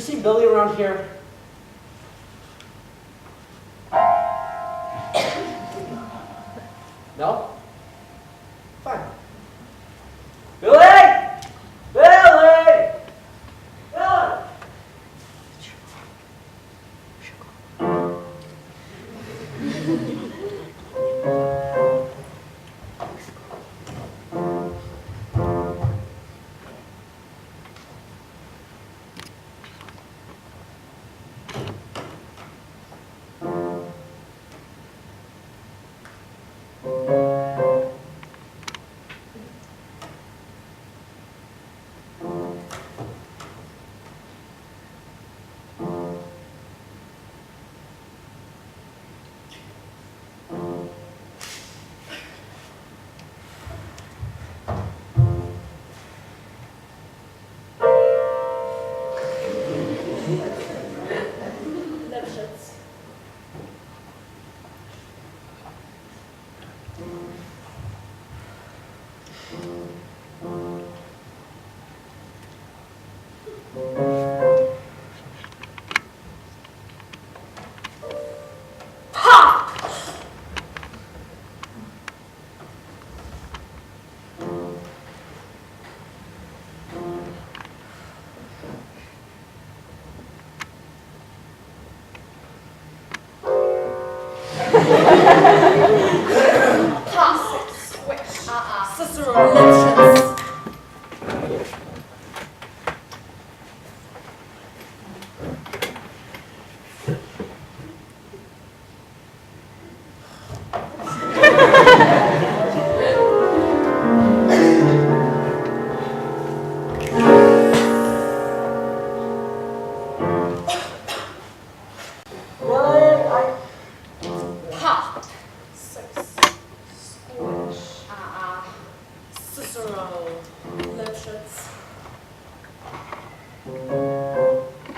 seen Billy around here? No? Fine. Billy! Billy! Billy!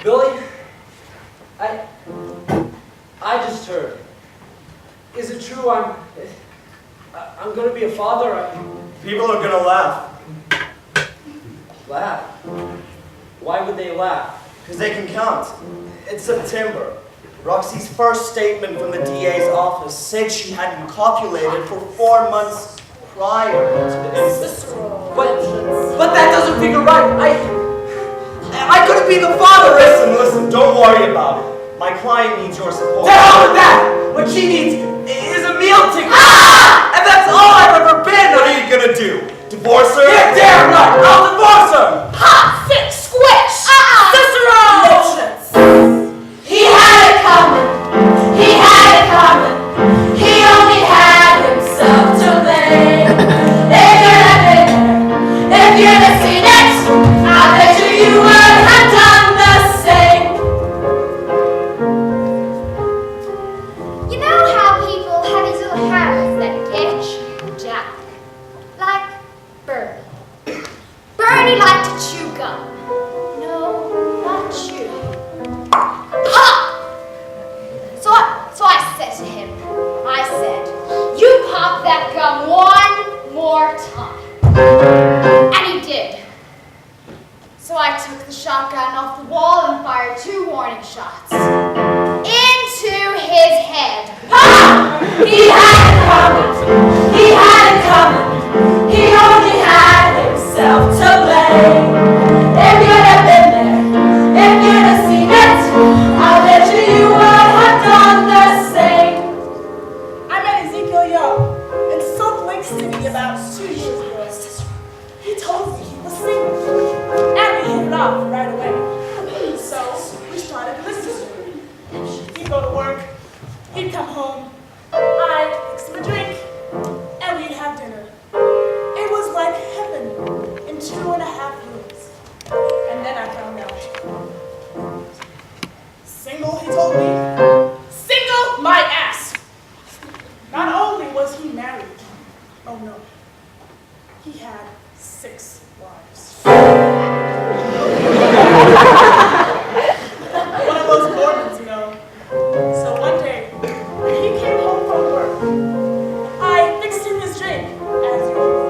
Billy, I just heard. Is it true I'm gonna be a father? People are gonna laugh. Laugh? Why would they laugh? Because they can count. It's September. Roxy's first statement from the DA's office said she hadn't copulated for 4 months prior to the incident. But that doesn't figure right. I couldn't be the father. Listen, don't worry about it. My client needs your support. To hell with that! What she needs is a meal ticket. And that's all I've ever been. What are you gonna do? Divorce her? You're damn right! I'll divorce her! Hot, thick, squish! Cicero! He had it coming. He had it coming. He only had himself to blame. If you'd have been there, if you'd have seen it, I bet you would have done the same. You know how people have these little habits that get you down? Like Bernie. Bernie liked to chew gum. No, not chew. Pop! So I said to him, you pop that gum one more time. And he did. So I took the shotgun off the wall and fired 2 warning shots. Into his head. Ha! He had it coming. He had it coming. He only had himself to blame. If you'd have been there, if you'd have seen it, I bet you would have done the same. I met Ezekiel Young in Salt Lake City about 2 years ago. He told me he was single, and we hit it off right away. So we started listening. He'd go to work, he'd come home, I'd fix him a drink, and we'd have dinner. It was like heaven in 2.5 years. And then I found out. Single, he told me. Single, my ass. Not only was he married, oh no, he had 6 wives. One of those Gordons, you know. So one day, when he came home from work, I fixed him his drink, as usual.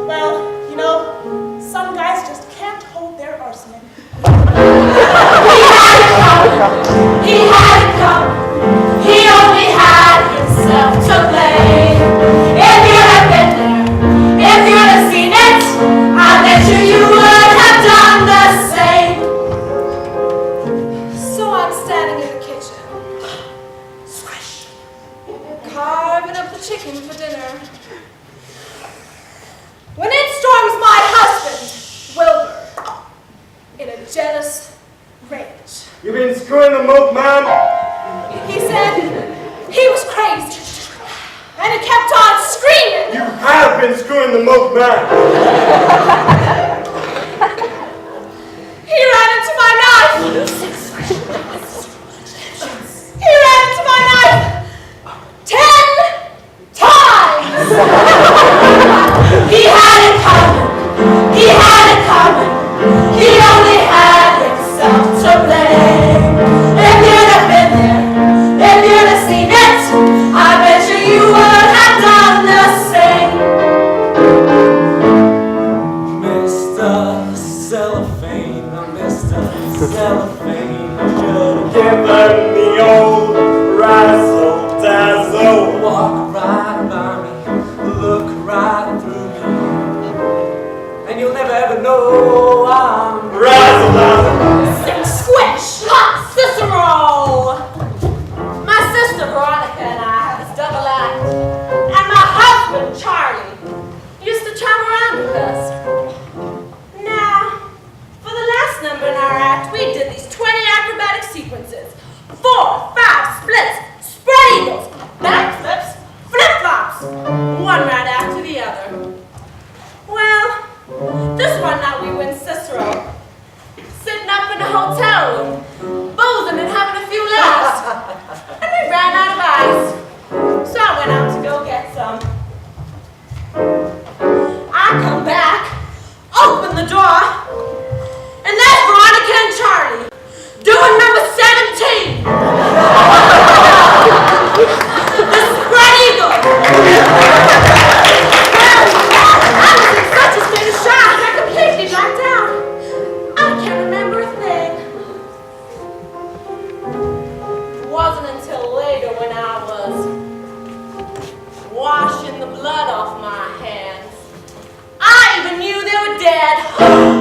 Well, you know, some guys yourself to blame. If you'd have been there, if you'd have seen it, I bet you would have done the same. So I'm standing in the kitchen, carving up the chicken for dinner, when in storms my husband, Wilbur, in a jealous rage. You've been screwing the milkman? He said he was crazy, and he kept on screaming. You have been screwing the milkman! He ran into my knife. He ran into my knife 10 times. He had it coming. He had it coming. He only had himself to blame. If you'd have been there, if you'd have seen it, I bet you would have done the same. Mr. Cellophane, Mr. Cellophane, you should have Given the old razzle-dazzle. walk right by me, look right through me, and you'll never ever know I'm Razzle-dazzle. Squish! Hot Cicero! My sister Veronica and I have this double act, and my husband Charlie used to travel around with us. Now, for the last number in our act, we did these 20 acrobatic sequences: 4, 5 splits, spread eagles, backflips, flip-flops, one right after the other. Well, this one night we were in Cicero, sitting up in the hotel room, boozing and having a few laughs, and we ran out of ice. So I went out to go get some. I come back, open the door, and there's Veronica and Charlie doing number 17. The spread eagle. Well, I was in such a state of shock, I completely blacked out. I can't remember a thing. It wasn't until later when I was washing the blood off my hands, I even knew they were dead.